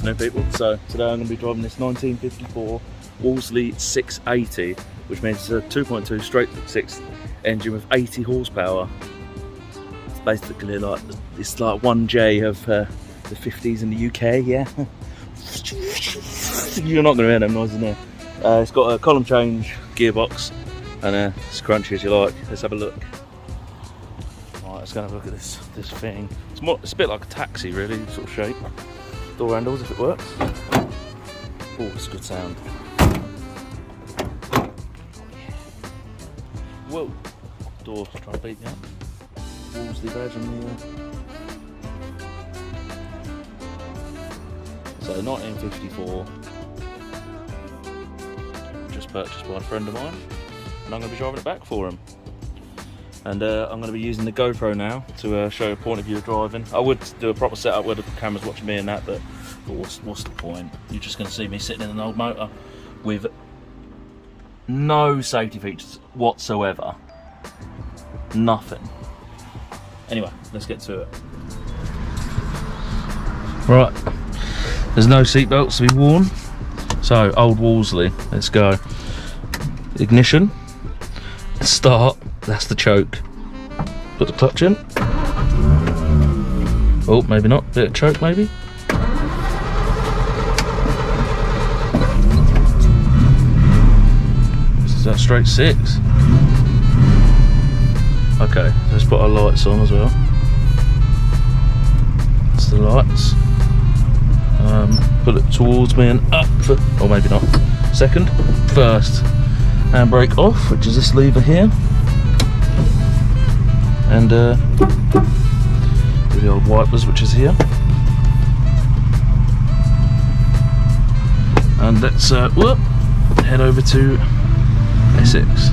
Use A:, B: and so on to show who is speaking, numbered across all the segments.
A: afternoon, people. So today I'm going to be driving this 1954 Wolseley 680, which means it's a 2.2 straight 6 engine with 80 horsepower. It's basically like, it's like 1J of the 50s in the UK, yeah. You're not going to hear them noises in there. It's got a column change gearbox and it's crunchy as you like. Let's have a look. Right, let's go and have a look at this thing. It's a bit like a taxi, really, sort of shape. Door handles, if it works. Oh, it's a good sound. Whoa! Door's trying to beat me up. Wolseley badge on the. So 1954. Just purchased by a friend of mine, and I'm going to be driving it back for him. And I'm going to be using the GoPro now to show a point of view of driving. I would do a proper setup where the camera's watching me and that, but what's the point? You're just going to see me sitting in an old motor with no safety features whatsoever. Nothing. Anyway, let's get to it. Right, there's no seat belts to be worn. So, old Wolseley, let's go. Ignition, start. That's the choke. Put the clutch in. Oh, maybe not. Bit of choke, maybe. Is that straight 6? Okay, let's put our lights on as well. That's the lights. Put it towards me and up for, or maybe not. Second, first. Handbrake off, which is this lever here. And the old wipers, which is here. And let's head over to Essex.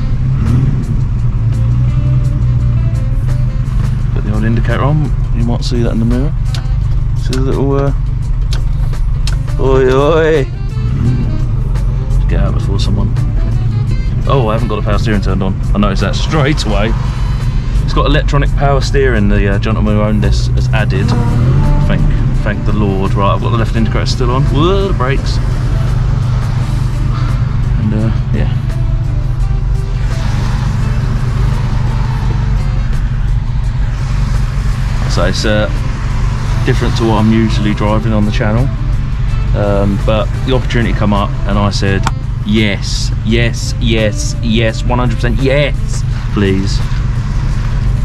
A: Put the old indicator on. You might see that in the mirror. See the little oi oi. Just get out before someone. Oh, I haven't got the power steering turned on. I noticed that straight away. It's got electronic power steering. The gentleman who owned this has added. Thank the Lord. Right, I've got the left indicator still on. Whoa, the brakes. And yeah. So it's different to what I'm usually driving on the channel. But the opportunity come up, and I said, yes, 100% yes, please.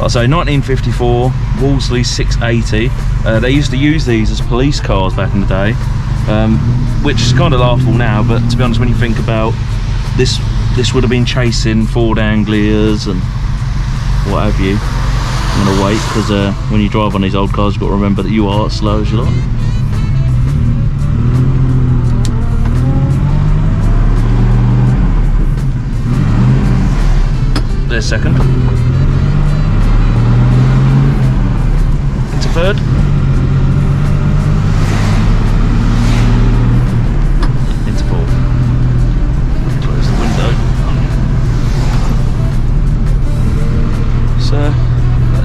A: So 1954 Wolseley 680. They used to use these as police cars back in the day, which is kind of laughable now, but to be honest, when you think about this would have been chasing Ford Anglias and what have you. I'm going to wait, because when you drive on these old cars, you've got to remember that you are as slow as you like. There's second. Into third. Into fourth. Close the window. So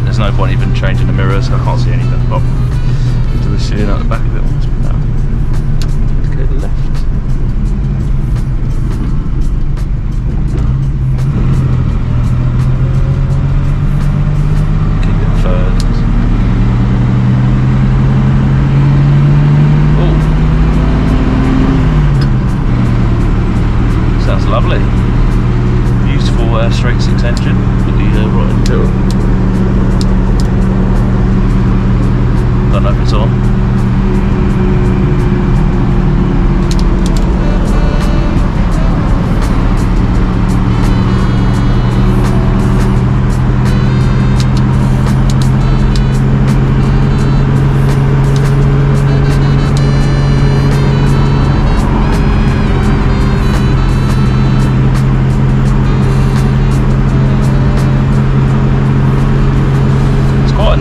A: there's no point even changing the mirrors. I can't see anything. Oh, do we see it out the back of it? No. Okay, the left. Lovely, beautiful straight 6 engine with the right indicator. Don't know if it's on.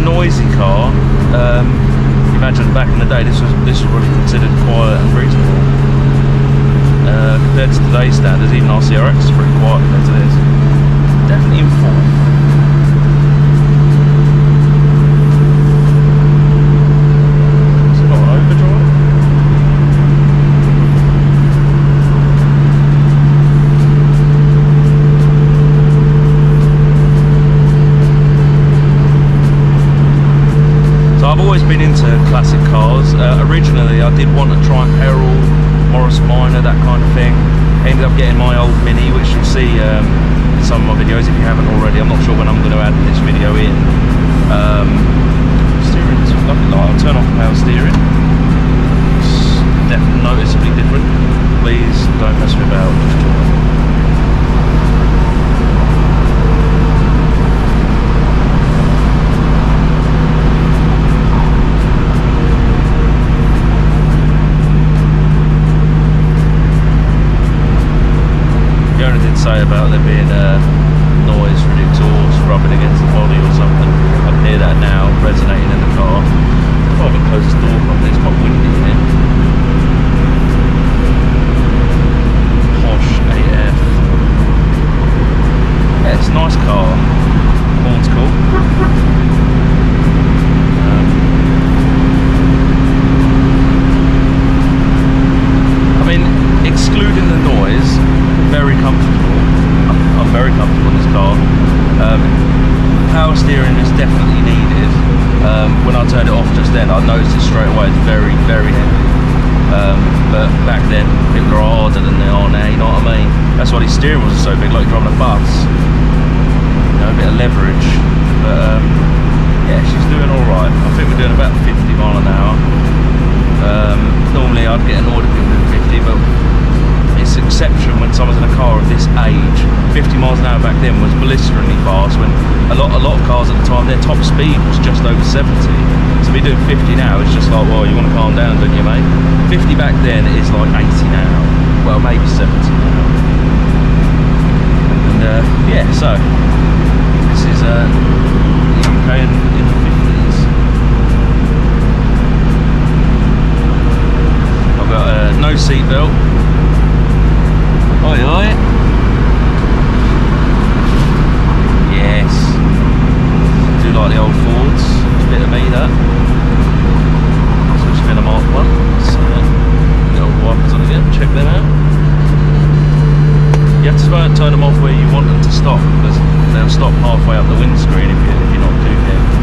A: Noisy car. Imagine back in the day, this was probably considered quiet and reasonable. Compared to today's standards, even our CRX is pretty quiet compared to this. Definitely in form. Is it not an overdrive? classic cars. Originally I did want to try Herald, Morris Minor, that kind of thing. Ended up getting my old Mini, which you'll see in some of my videos if you haven't already. I'm not sure when I'm going to add this video in. Steering's lovely. I'll turn off the power steering. It's definitely noticeably different. Please don't mess me about, just join. Say about there being noise from the exhaust rubbing against the body or something. I can hear that now resonating in the car. If I can close this door properly, it's quite windy in here. Posh AF. Yeah, it's a nice car. Horn's cool. I mean, excluding the noise, very comfortable. I'm very comfortable in this car. Power steering is definitely needed. When I turned it off just then, I noticed it straight away. It's very, very heavy. But back then, people are harder than they are now. You know what I mean? That's why these steering wheels are so big, like you're driving a bus. You know, a bit of leverage. But yeah, she's doing all right. I think we're doing about 50 mile an hour. Normally, I'd get annoyed if people doing 50, but it's an exception when someone's in a car of this age. 50 miles an hour back then was blisteringly fast, when a lot of cars at the time, their top speed was just over 70. So be doing 50 now, it's just like, well, you want to calm down, don't you, mate? 50 back then is like 80 now. Well, maybe 70 now. And yeah, so this is the UK in the 50s. I've got no seatbelt. Oi, oi. Yes. Do like the old Fords. It's a bit of me, that. Switch been a Mark 1. So, the old wipers on again. Check them out. You have to turn them off where you want them to stop, because they'll stop halfway up the windscreen if you're not too careful.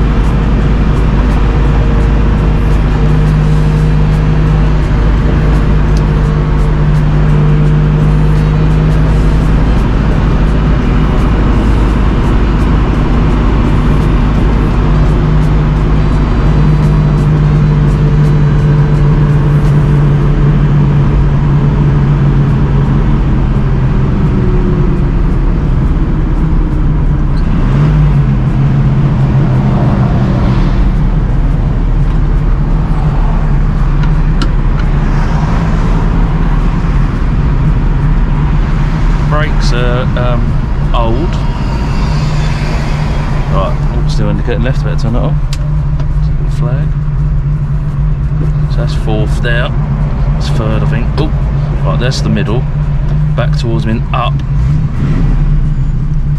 A: Old. Right, still indicating left, better turn it on. It's a flag. So that's fourth there. It's third, I think. Oh, right, that's the middle. Back towards me and up.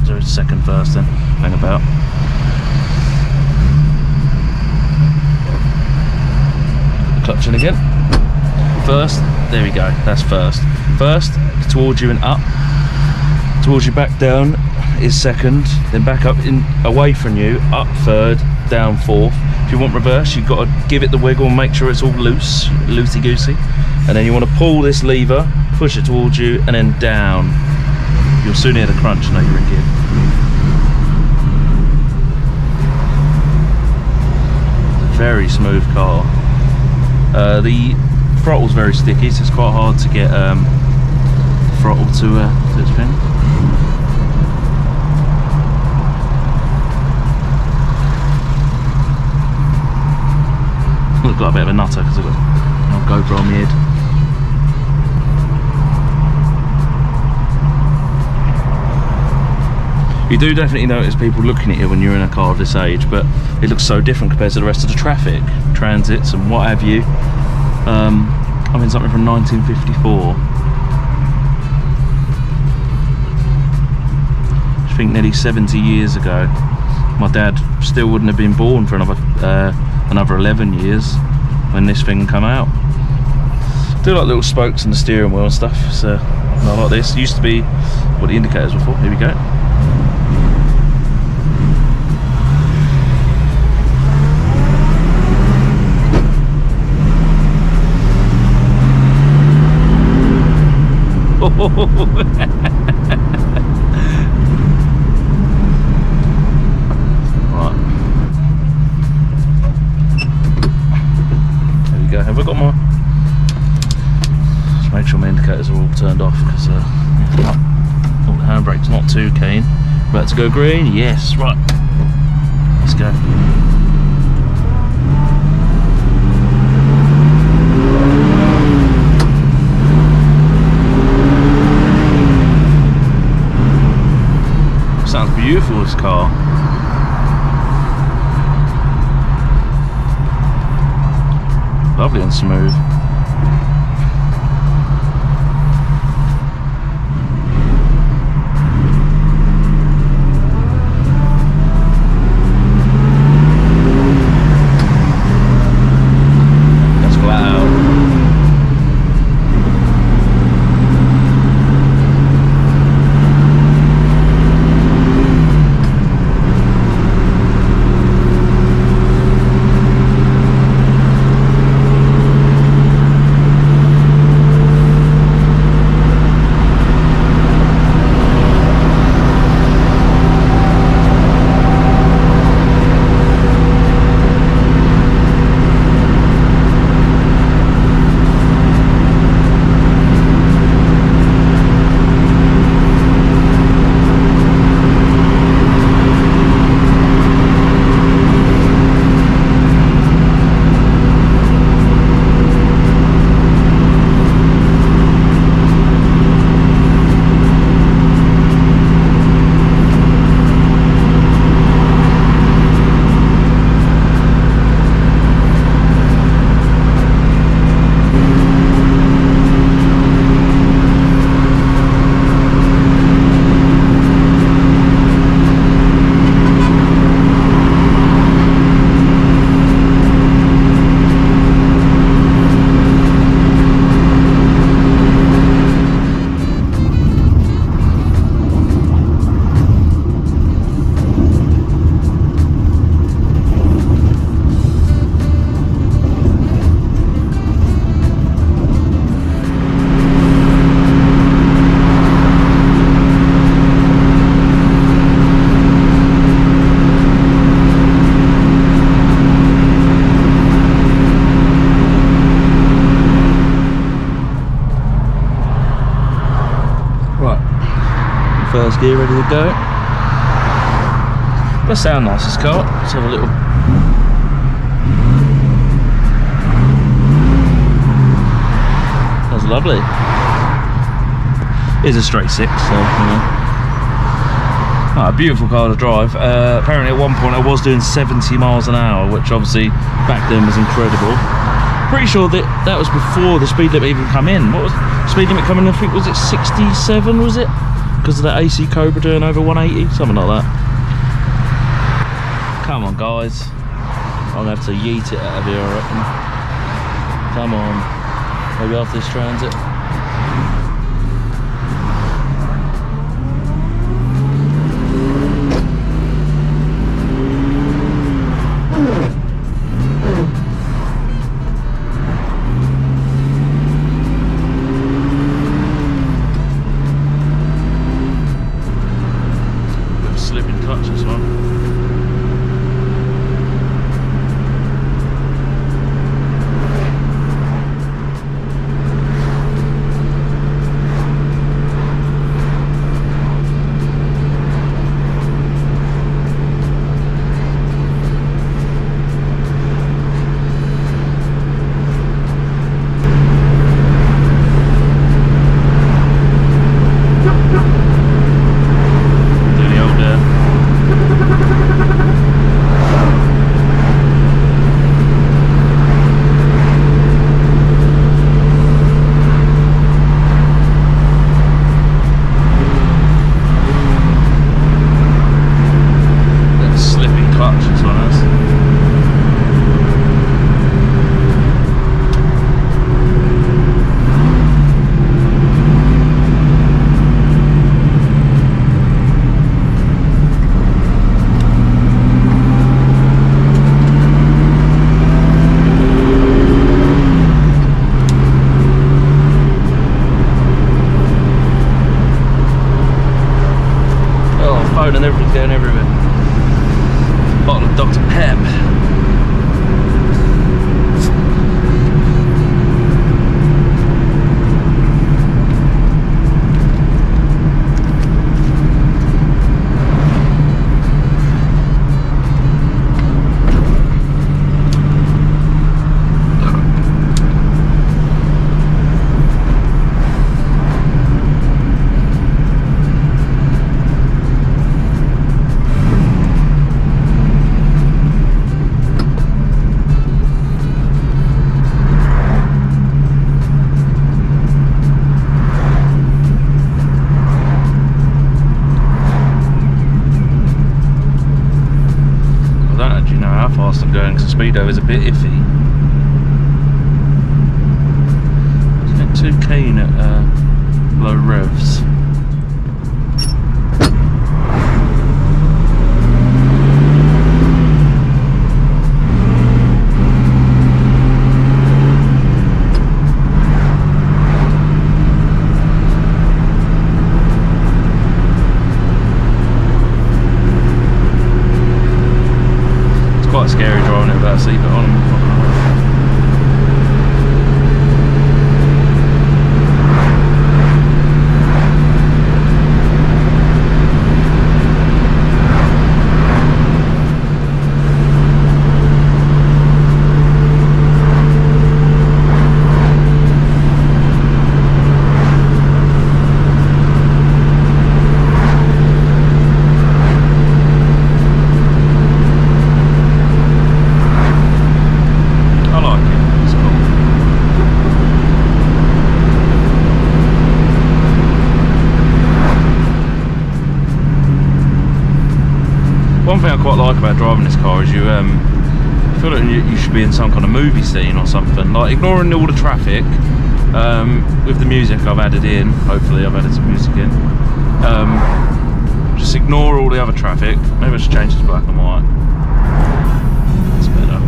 A: So it's second first then. Hang about. Clutch in again. First, there we go, that's first. First, towards you and up. Towards you back down is second, then back up in away from you, up third, down fourth. If you want reverse, you've got to give it the wiggle and make sure it's all loose, loosey-goosey. And then you want to pull this lever, push it towards you, and then down. You'll soon hear the crunch, now you're in gear. Very smooth car. The throttle's very sticky, so it's quite hard to get throttle to spin. I've got a bit of a nutter because I've got an old GoPro on my head. You do definitely notice people looking at you when you're in a car of this age, but it looks so different compared to the rest of the traffic, transits and what have you. I'm in something from 1954. I think nearly 70 years ago. My dad still wouldn't have been born for another 11 years when this thing come out. Do like little spokes in the steering wheel and stuff, so not like this. It used to be what the indicators were for. Here we go. Right. There we go. Have I got my... Just make sure my indicators are all turned off because the handbrake's not too keen. About to go green? Yes, right. Let's go. Sounds beautiful, this car. Lovely and smooth. That's flat out. First gear ready to go. Does sound nice, this car. Let's have a little. That's lovely. It is a straight six, so you know. Oh, a beautiful car to drive. Apparently at one point I was doing 70 miles an hour, which obviously back then was incredible. Pretty sure that was before the speed limit even come in. What was the speed limit coming in? I think was it 67, was it? Because of that AC Cobra doing over 180, something like that. Come on, guys. I'm gonna have to yeet it out of here, I reckon. Come on. Maybe after this transit. speedo is a bit iffy. I don't get too keen at low revs. Quite scary driving it without a seatbelt on. One thing I quite like about driving this car is you feel like you should be in some kind of movie scene or something. Like, ignoring all the traffic, with the music I've added in, hopefully I've added some music in, just ignore all the other traffic. Maybe I should change this to black and white. That's better.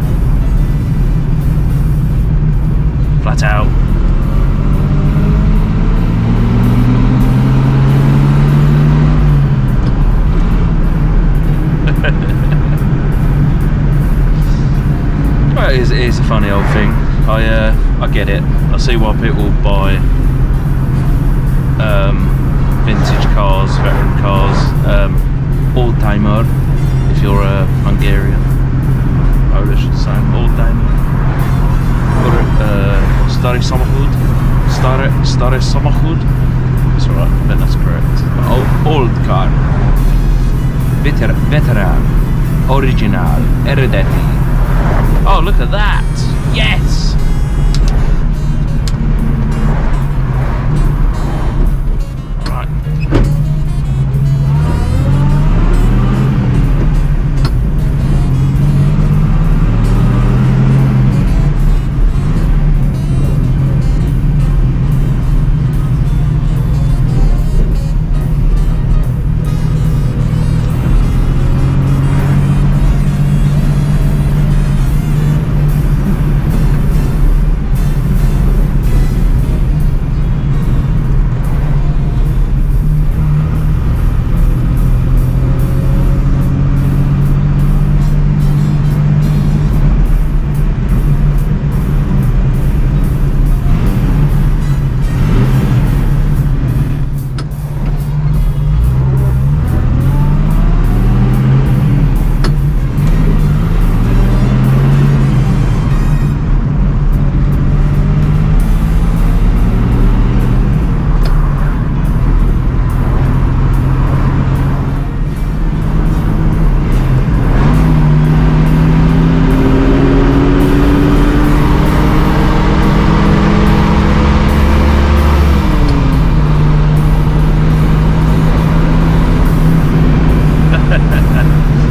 A: Flat out. Well, it is a funny old thing. I get it. I see why people buy vintage cars, veteran cars, old-timer, if you're Hungarian, Polish, the same, old-timer, or stary samochód, stary samochód. That's alright, I think that's correct. Old car, veteran, original, heredity. Oh, look at that! Yes! Alright.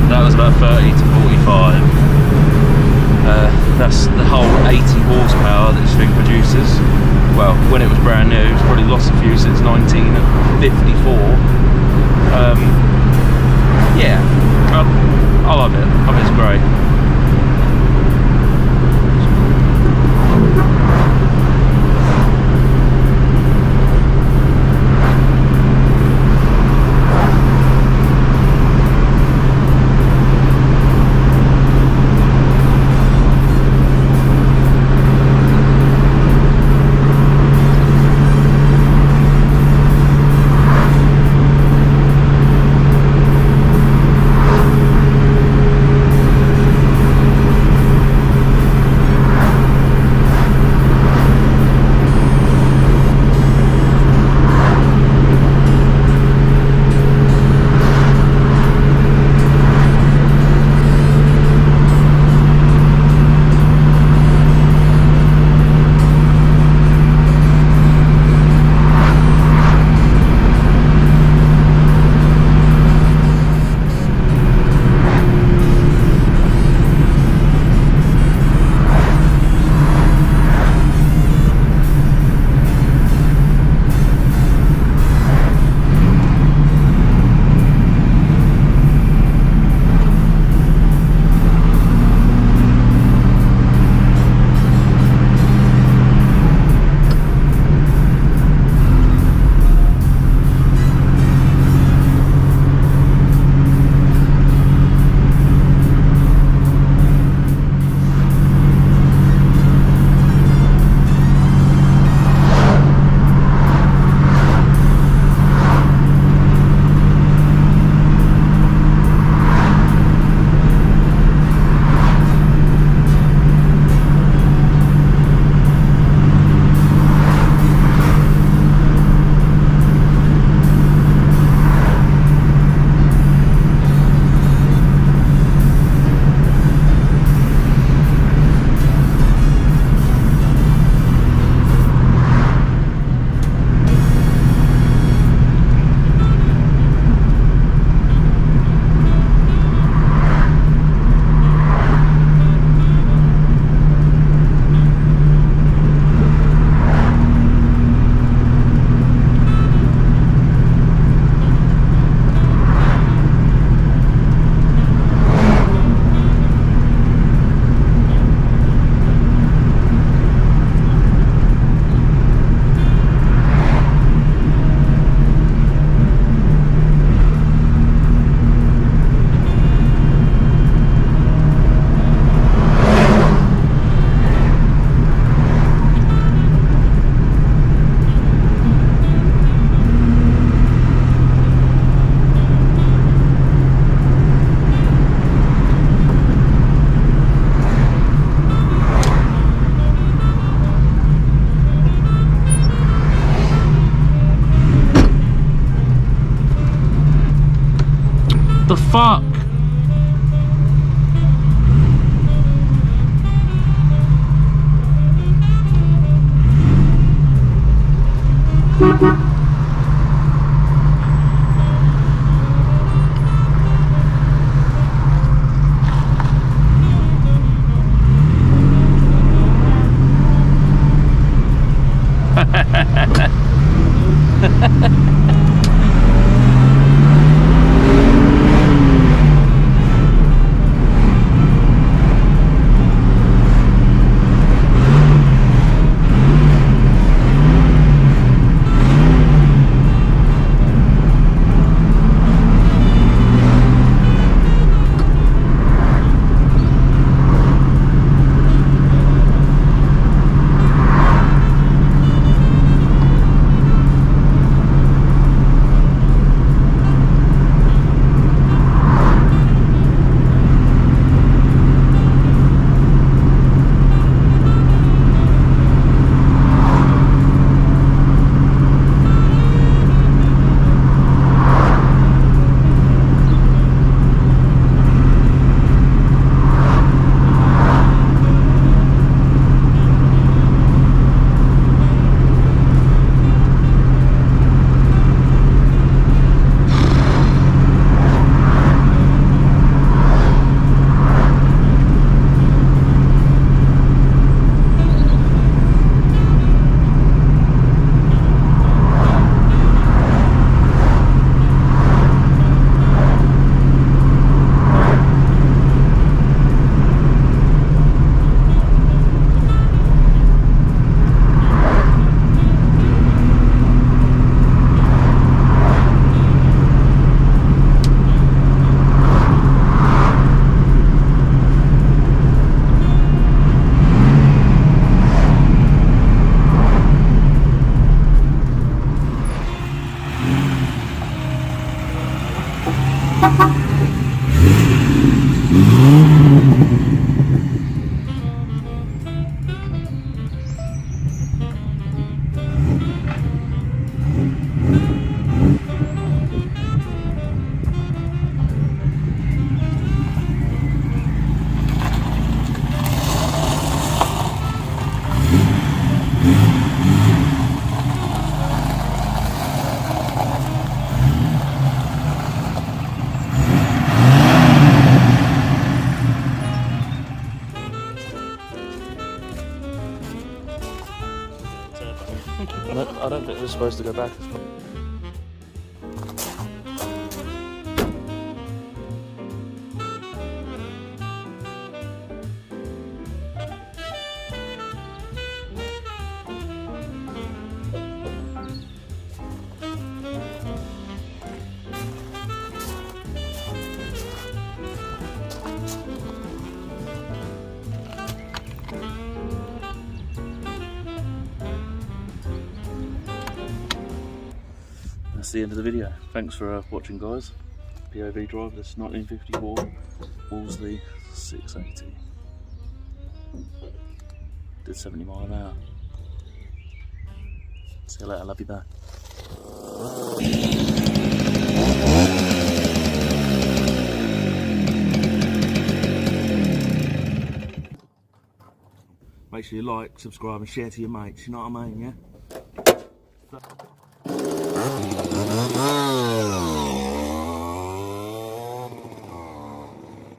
A: That was about 30 to 45. That's the whole 80 horsepower that this thing produces. Well, when it was brand new, it's probably lost a few since 1954. Yeah, I love it. I think it's great. fuck? I don't think we're supposed to go back. That's the end of the video. Thanks for watching, guys. POV drive this 1954 Wolseley 680. Did 70 miles an hour. See you later, love you, bye. Make sure you like, subscribe and share to your mates, you know what I mean, yeah?